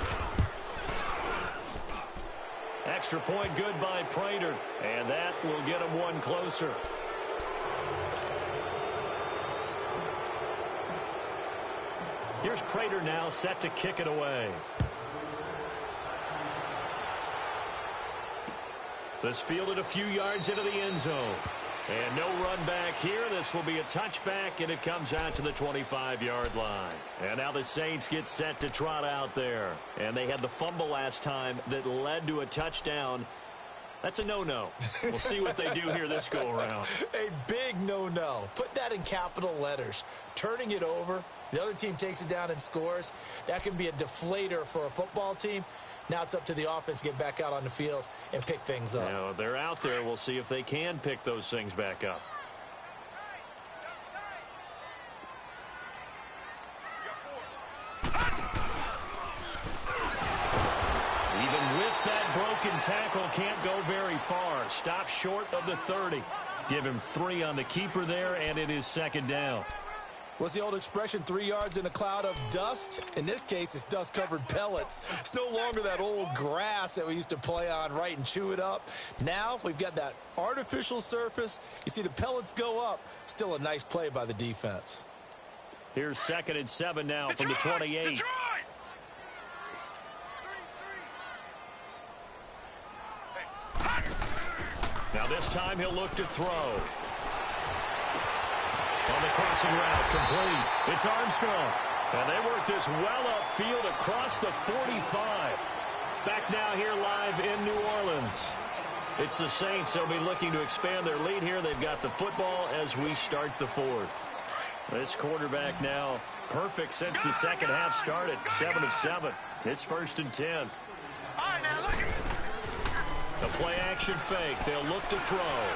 Extra point good by Prater, and that will get him one closer. Here's Prater now set to kick it away. This fielded a few yards into the end zone. And no run back here. This will be a touchback, and it comes out to the 25-yard line. And now the Saints get set to trot out there. And they had the fumble last time that led to a touchdown. That's a no-no. We'll see what they do here this go-around. A big no-no. Put that in capital letters. Turning it over, the other team takes it down and scores. That can be a deflator for a football team. Now it's up to the offense to get back out on the field and pick things up. Now, they're out there. We'll see if they can pick those things back up. Even with that broken tackle, can't go very far. Stop short of the 30. Give him 3 on the keeper there, and it is second down. What's the old expression, 3 yards in a cloud of dust? In this case, it's dust-covered pellets. It's no longer that old grass that we used to play on, right, and chew it up. Now we've got that artificial surface. You see the pellets go up. Still a nice play by the defense. Here's 2nd and 7 now from the 28. Detroit! Now this time he'll look to throw. On the crossing route, complete. It's Armstrong. And they work this well upfield across the 45. Back now here live in New Orleans. It's the Saints. They'll be looking to expand their lead here. They've got the football as we start the 4th. This quarterback now perfect since the second half started. 7 of 7. It's 1st and 10. All right, now look at it. The play action fake. They'll look to throw.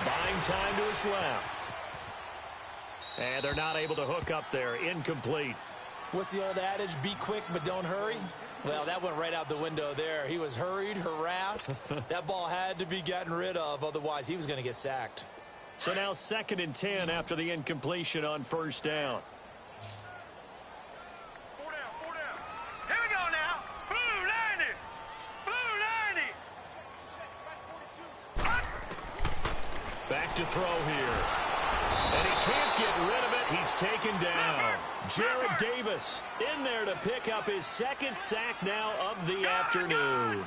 Buying time to his left. And they're not able to hook up there. Incomplete. What's the old adage? Be quick, but don't hurry. Well, that went right out the window there. He was hurried, harassed. That ball had to be gotten rid of. Otherwise, he was going to get sacked. So now 2nd and 10 after the incompletion on 1st down. 4 down, 4 down. Here we go now. Blue 90. Blue 90. Back to throw here. And he can't get rid of it. He's taken down. Jared Davis in there to pick up his 2nd sack now of the afternoon.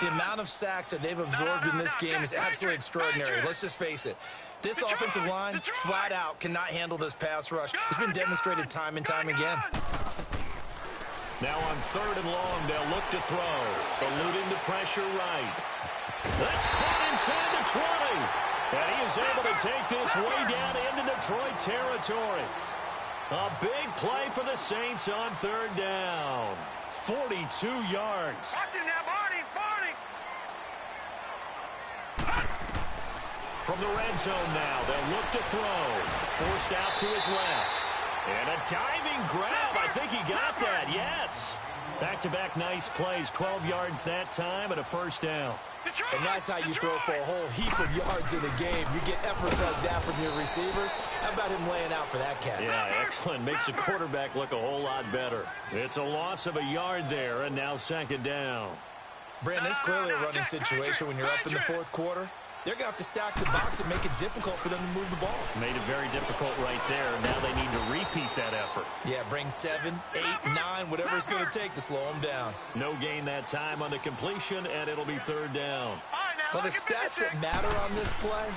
The amount of sacks that they've absorbed in this game is absolutely extraordinary. Let's just face it. This offensive line, flat out, cannot handle this pass rush. It's been demonstrated time and time again. Now on 3rd and long, they'll look to throw. Eluding the pressure right. That's caught inside the 20. And he is able to take this way down into Detroit territory. A big play for the Saints on 3rd down. 42 yards. Watch it now, Barney. From the red zone now, they'll look to throw. Forced out to his left. And a diving grab. I think he got that, yes. Back-to-back nice plays. 12 yards that time and a 1st down. And that's how you throw for a whole heap of yards in a game. You get efforts like that from your receivers. How about him laying out for that catch? Yeah, excellent. Makes the quarterback look a whole lot better. It's a loss of a yard there, and now 2nd down. Brandon, it's clearly a running situation when you're up in the 4th quarter. They're going to have to stack the box and make it difficult for them to move the ball. Made it very difficult right there. Now they need to repeat that effort. Yeah, bring 7, 8, 9, whatever it's going to take to slow them down. No gain that time on the completion, and it'll be 3rd down. Well, the stats that matter on this play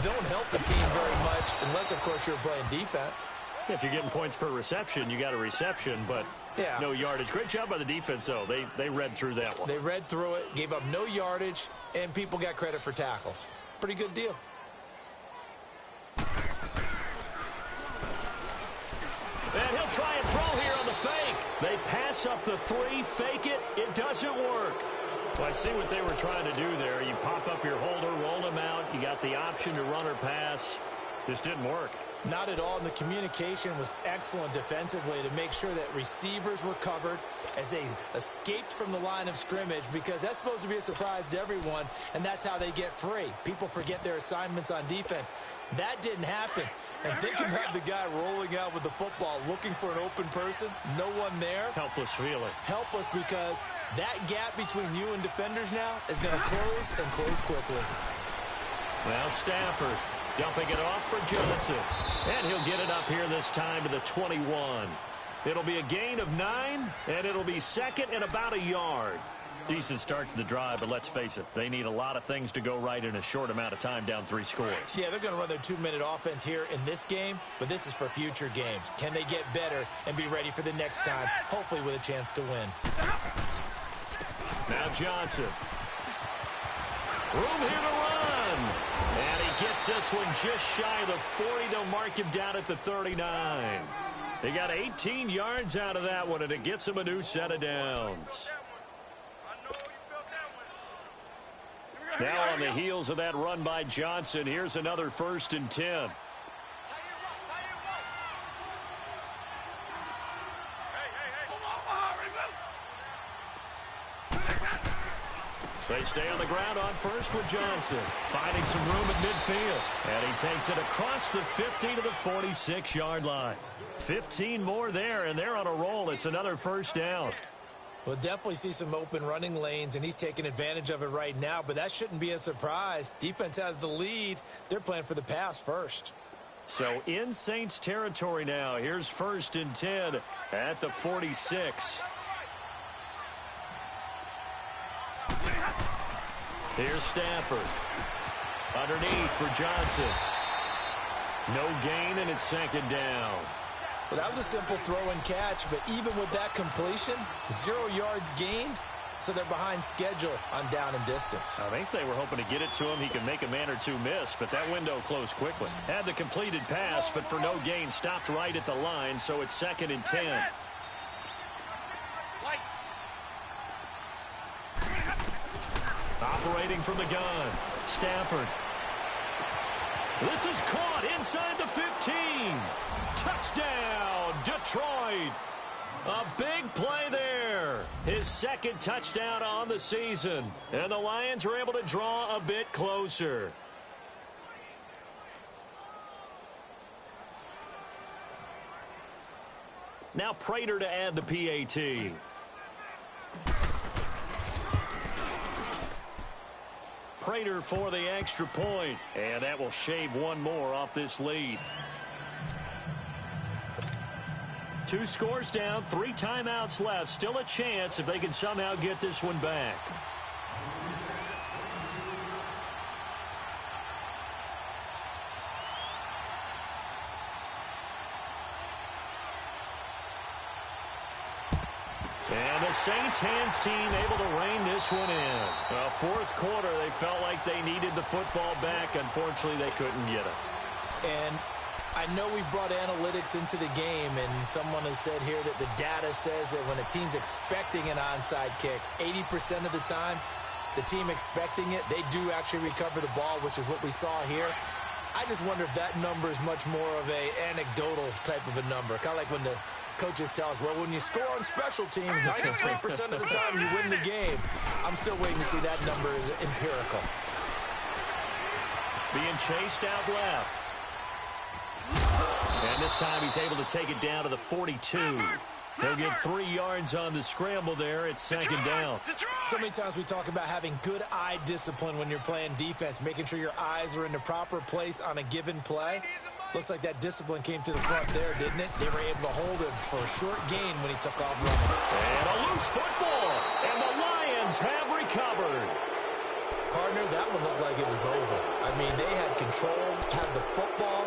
don't help the team very much unless, of course, you're playing defense. If you're getting points per reception, you got a reception, but no yardage. Great job by the defense, though. They read through that one. They read through it, gave up no yardage, and people got credit for tackles. Pretty good deal. And he'll try and throw here on the fake. They pass up the 3, fake it. It doesn't work. Well, I see what they were trying to do there. You pop up your holder, roll him out. You got the option to run or pass. Just didn't work. Not at all, and the communication was excellent defensively to make sure that receivers were covered as they escaped from the line of scrimmage, because that's supposed to be a surprise to everyone, and that's how they get free. People forget their assignments on defense. That didn't happen. And think about the guy rolling out with the football, looking for an open person, no one there. Helpless feeling. Helpless, because that gap between you and defenders now is going to close and close quickly. Well, Stafford dumping it off for Johnson. And he'll get it up here this time to the 21. It'll be a gain of 9, and it'll be second and about a yard. Decent start to the drive, but let's face it, they need a lot of things to go right in a short amount of time, down 3 scores. Yeah, they're going to run their 2-minute offense here in this game, but this is for future games. Can they get better and be ready for the next time, hopefully with a chance to win? Now Johnson. Room here to run. And he gets this one just shy of the 40. They'll mark him down at the 39. They got 18 yards out of that one, and it gets him a new set of downs. Now on the heels of that run by Johnson, here's another 1st and 10. They stay on the ground on first with Johnson, finding some room at midfield. And he takes it across the 50 to the 46-yard line. 15 more there, and they're on a roll. It's another 1st down. We'll definitely see some open running lanes, and he's taking advantage of it right now, but that shouldn't be a surprise. Defense has the lead. They're playing for the pass first. So in Saints territory now. Here's 1st and 10 at the 46. Here's Stafford. Underneath for Johnson. No gain, and it's 2nd down. Well, that was a simple throw and catch, but even with that completion, 0 yards gained, so they're behind schedule on down and distance. I think they were hoping to get it to him. He could make a man or two miss, but that window closed quickly. Had the completed pass, but for no gain, stopped right at the line, so it's 2nd and 10. Operating from the gun, Stafford. This is caught inside the 15. Touchdown, Detroit. A big play there. His 2nd touchdown on the season. And the Lions are able to draw a bit closer. Now Prater to add the PAT. Prater for the extra point, and that will shave one more off this lead. 2 scores down, 3 timeouts left. Still a chance if they can somehow get this one back. And the Saints hands team able to rein this one in. Well, 4th quarter, they felt like they needed the football back. Unfortunately, they couldn't get it. And I know we brought analytics into the game, and someone has said here that the data says that when a team's expecting an onside kick, 80% of the time, the team expecting it, they do actually recover the ball, which is what we saw here. I just wonder if that number is much more of a anecdotal type of a number, kind of like when the coaches tell us, well, when you score on special teams, 93% of the time you win the game. I'm still waiting to see that number is empirical. Being chased out left. And this time he's able to take it down to the 42. He'll get 3 yards on the scramble there. It's 2nd down. So many times we talk about having good eye discipline when you're playing defense, making sure your eyes are in the proper place on a given play. Looks like that discipline came to the front there, didn't it? They were able to hold him for a short gain when he took off running. And a loose football. And the Lions have recovered. Partner, that one looked like it was over. I mean, they had control, had the football,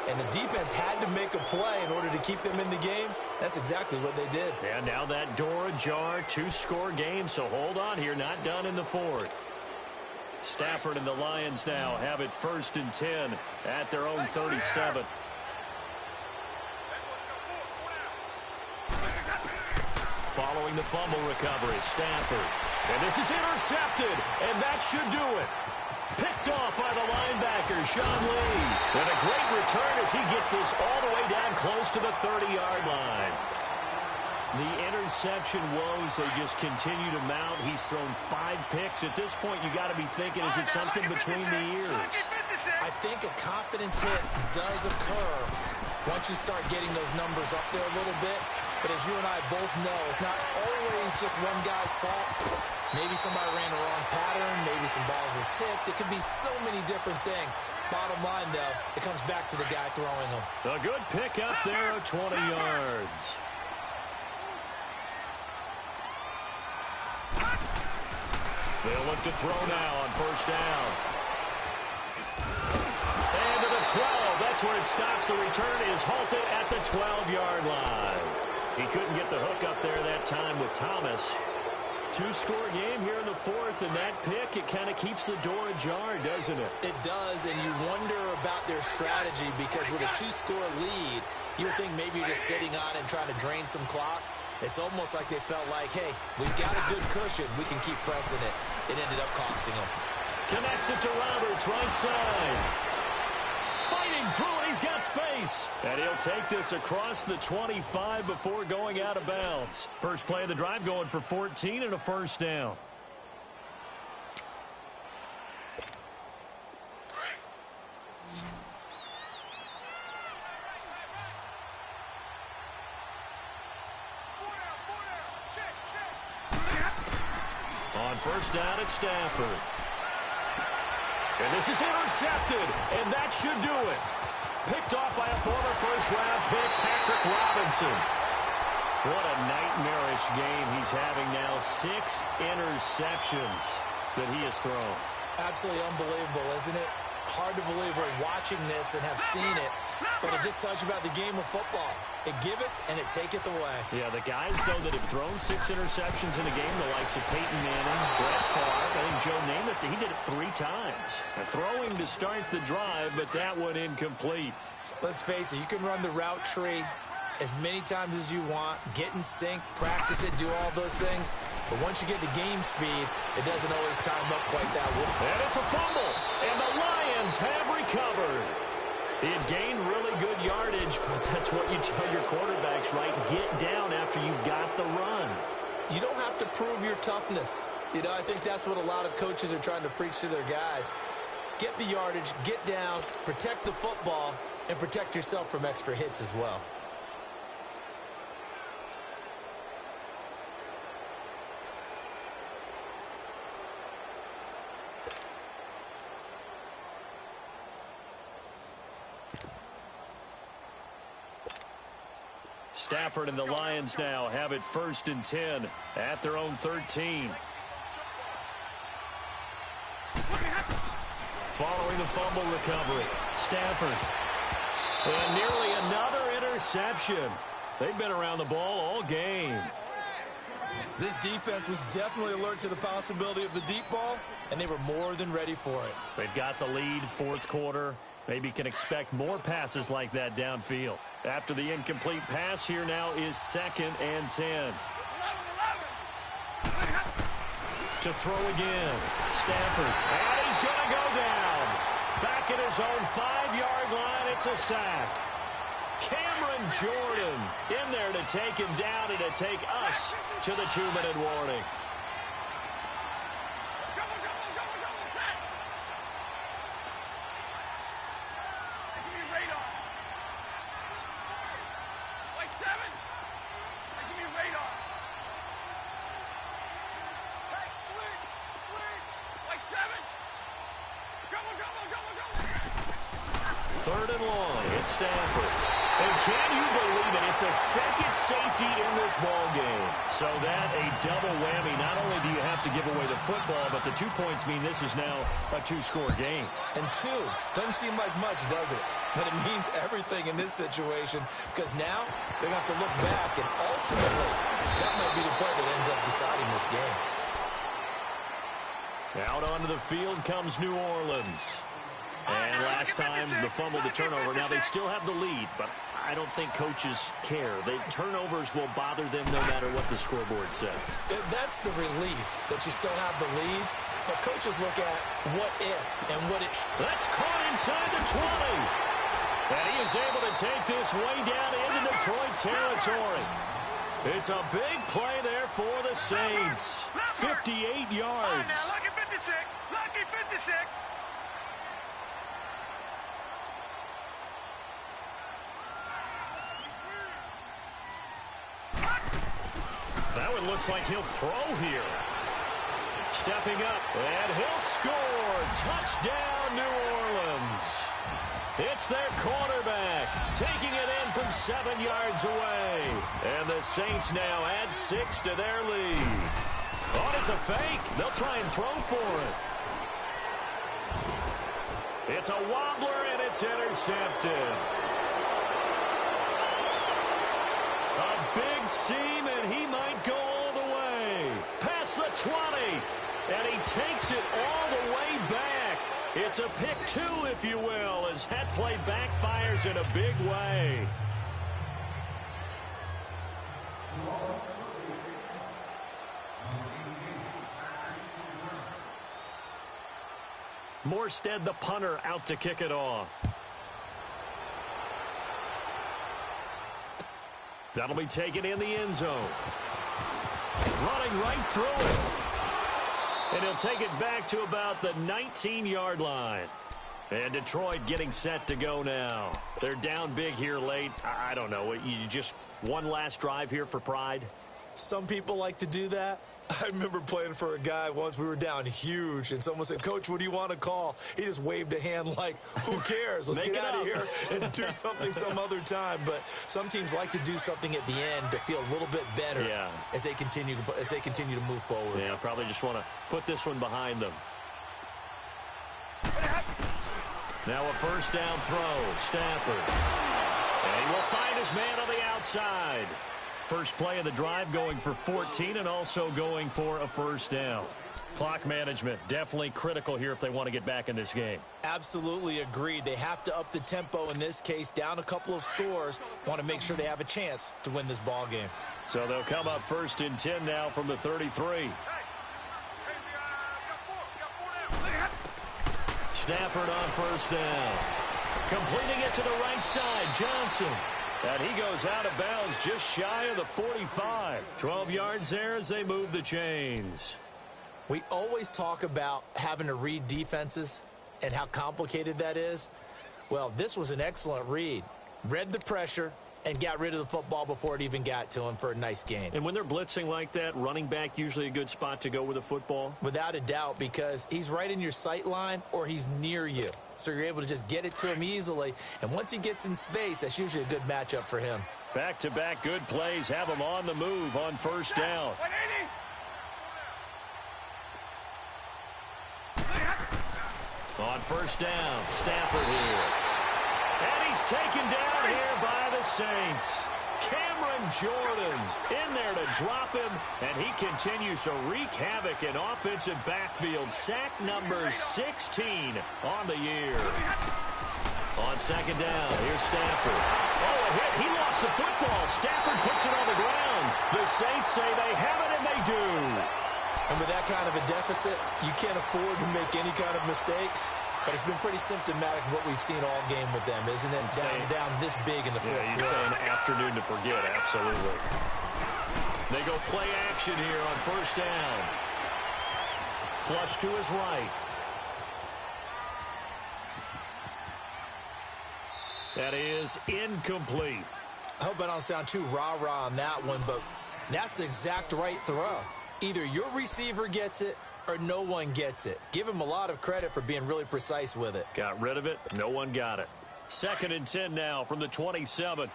and the defense had to make a play in order to keep them in the game. That's exactly what they did. And now that door ajar, 2-score game, so hold on here, not done in the 4th. Stafford and the Lions now have it 1st and 10 at their own 37. Following the fumble recovery, Stafford. And this is intercepted, and that should do it. Picked off by the linebacker, Sean Lee. And a great return as he gets this all the way down close to the 30-yard line. The interception woes, they just continue to mount. He's thrown 5 picks. At this point, you got to be thinking, is it something between the ears? I think a confidence hit does occur once you start getting those numbers up there a little bit. But as you and I both know, it's not always just one guy's fault. Maybe somebody ran the wrong pattern. Maybe some balls were tipped. It could be so many different things. Bottom line, though, it comes back to the guy throwing them. A good pick up there of 20 yards. They'll look to throw now on first down. And to the 12. That's where it stops. The return is halted at the 12-yard line. He couldn't get the hook up there that time with Thomas. 2-score game here in the 4th, and that pick, it kind of keeps the door ajar, doesn't it? It does, and you wonder about their strategy because with a 2-score lead, you would think maybe you're just sitting on it and trying to drain some clock. It's almost like they felt like, hey, we've got a good cushion. We can keep pressing it. It ended up costing them. Connects it to Roberts, right side. Fighting through it, he's got space. And he'll take this across the 25 before going out of bounds. First play of the drive going for 14 and a first down. On first down, it's Stafford. And this is intercepted, and that should do it. Picked off by a former first-round pick, Patrick Robinson. What a nightmarish game he's having now. 6 interceptions that he has thrown. Absolutely unbelievable, isn't it? Hard to believe we're watching this and have seen it, but it just tells you about the game of football. It giveth and it taketh away. Yeah, the guys, though, that have thrown 6 interceptions in a game, the likes of Peyton Manning, Brett Favre, I think Joe Namath, he did it 3 times. Throwing to start the drive, but that one incomplete. Let's face it, you can run the route tree as many times as you want, get in sync, practice it, do all those things. But once you get to game speed, it doesn't always time up quite that well. And it's a fumble, and the Lions have recovered. He had gained really good yardage, but that's what you tell your quarterbacks, right? Get down after you got the run. You don't have to prove your toughness. You know, I think that's what a lot of coaches are trying to preach to their guys. Get the yardage, get down, protect the football, and protect yourself from extra hits as well. Stafford and the Lions now have it 1st and 10 at their own 13. Following the fumble recovery, Stafford. And nearly another interception. They've been around the ball all game. This defense was definitely alert to the possibility of the deep ball, and they were more than ready for it. They've got the lead, 4th quarter. Maybe can expect more passes like that downfield. After the incomplete pass, here now is 2nd and 10. To throw again. Stafford. And he's going to go down. Back at his own 5-yard line, it's a sack. Cameron Jordan in there to take him down and to take us to the 2-minute warning. Third and long, it's Stafford. And can you believe it? It's a second safety in this ball game. So that a double whammy. Not only do you have to give away the football, but the 2 points mean this is now a 2-score game. And 2 doesn't seem like much, does it? But it means everything in this situation because now they're going to have to look back, and ultimately that might be the play that ends up deciding this game. Out onto the field comes New Orleans. And last time, the fumble, the turnover. Now, they still have the lead, but I don't think coaches care. The turnovers will bother them no matter what the scoreboard says. That's the relief, that you still have the lead. But coaches look at what if and what it should. That's caught inside the 20. And he is able to take this way down into Detroit territory. It's a big play there for the Saints. 58 yards. Now, lucky 56. Lucky 56. That one looks like he'll throw here. Stepping up, and he'll score. Touchdown, New Orleans. It's their quarterback, taking it in from 7 yards away. And the Saints now add 6 to their lead. Oh, it's a fake. They'll try and throw for it. It's a wobbler, and it's intercepted. A big seam, and he might go all the way. Past the 20, and he takes it all the way back. It's a pick 2, if you will, as that play backfires in a big way. Morstead, the punter, out to kick it off. That'll be taken in the end zone. Running right through it. And he'll take it back to about the 19-yard line. And Detroit getting set to go now. They're down big here late. I don't know. You just one last drive here for pride? Some people like to do that. I remember playing for a guy once. We were down huge, and someone said, "Coach, what do you want to call?" He just waved a hand like, who cares? Let's get out of here and do something some other time. But some teams like to do something at the end to feel a little bit better as they continue to move forward. Yeah, probably just want to put this one behind them. Now a first down throw, Stafford. And he will find his man on the outside. First play of the drive going for 14 and also going for a first down. Clock management definitely critical here if they want to get back in this game. Absolutely agreed. They have to up the tempo in this case, down a couple of scores. Want to make sure they have a chance to win this ball game. So they'll come up first and 10 now from the 33. Stafford on first down. Completing it to the right side, Johnson. And he goes out of bounds just shy of the 45. 12 yards there as they move the chains. We always talk about having to read defenses and how complicated that is. Well, this was an excellent read. Read the pressure and got rid of the football before it even got to him for a nice gain. And when they're blitzing like that, running back usually a good spot to go with a football? Without a doubt, because he's right in your sight line or he's near you. So you're able to just get it to him easily. And once he gets in space, that's usually a good matchup for him. Back-to-back good plays have him on the move on first down. On first down, Stafford here. And he's taken down here by the Saints. Cameron Jordan in there to drop him, and he continues to wreak havoc in offensive backfield. Sack number 16 on the year. On second down, here's Stafford. Oh, a hit. He lost the football. Stafford puts it on the ground. The Saints say they have it, and they do. And with that kind of a deficit, you can't afford to make any kind of mistakes. But it's been pretty symptomatic of what we've seen all game with them, isn't it? Down this big in the fourth quarter. Yeah, you'd say an afternoon to forget, absolutely. They go play action here on first down. Flush to his right. That is incomplete. I hope I don't sound too rah-rah on that one, but that's the exact right throw. Either your receiver gets it or no one gets it. Give him a lot of credit for being really precise with it. Got rid of it. No one got it. Second and 10 now from the 27.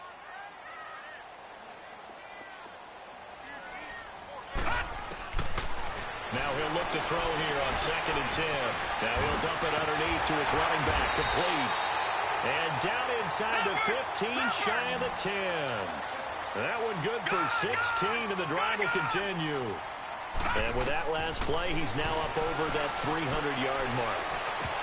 Now he'll look to throw here on second and 10. Now he'll dump it underneath to his running back. Complete. And down inside the 15, shy of the 10. That one good for 16, and the drive will continue. And with that last play, he's now up over that 300-yard mark.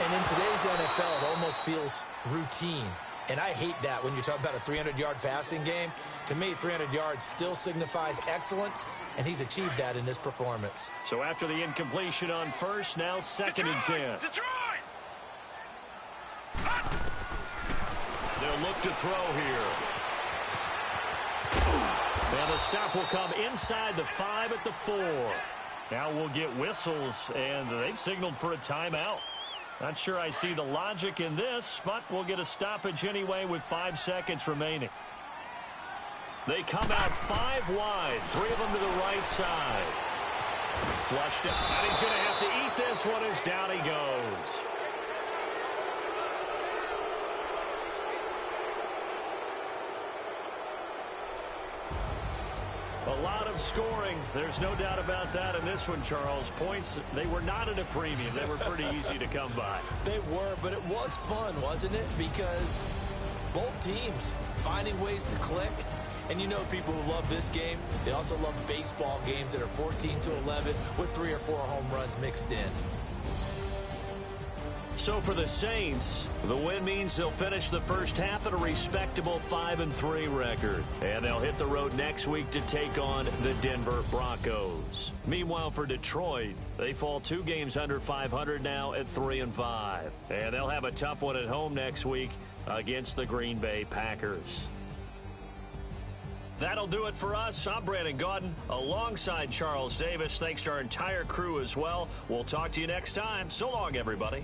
And in today's NFL, it almost feels routine. And I hate that when you talk about a 300-yard passing game. To me, 300 yards still signifies excellence, and he's achieved that in this performance. So after the incompletion on first, now second and 10. Detroit! They'll look to throw here. And the stop will come inside the 5 at the 4. Now we'll get whistles, and they've signaled for a timeout. Not sure I see the logic in this, but we'll get a stoppage anyway with 5 seconds remaining. They come out 5 wide, 3 of them to the right side. Flushed out, and he's going to have to eat this one as down he goes. A lot of scoring. There's no doubt about that in this one, Charles. Points, they were not at a premium. They were pretty easy to come by. They were, but it was fun, wasn't it? Because both teams finding ways to click. And you know people who love this game, they also love baseball games that are 14-11 with 3 or 4 home runs mixed in. So for the Saints, the win means they'll finish the first half at a respectable 5-3 record. And they'll hit the road next week to take on the Denver Broncos. Meanwhile, for Detroit, they fall 2 games under 500 now at 3-5. And they'll have a tough one at home next week against the Green Bay Packers. That'll do it for us. I'm Brandon Gaudin alongside Charles Davis. Thanks to our entire crew as well. We'll talk to you next time. So long, everybody.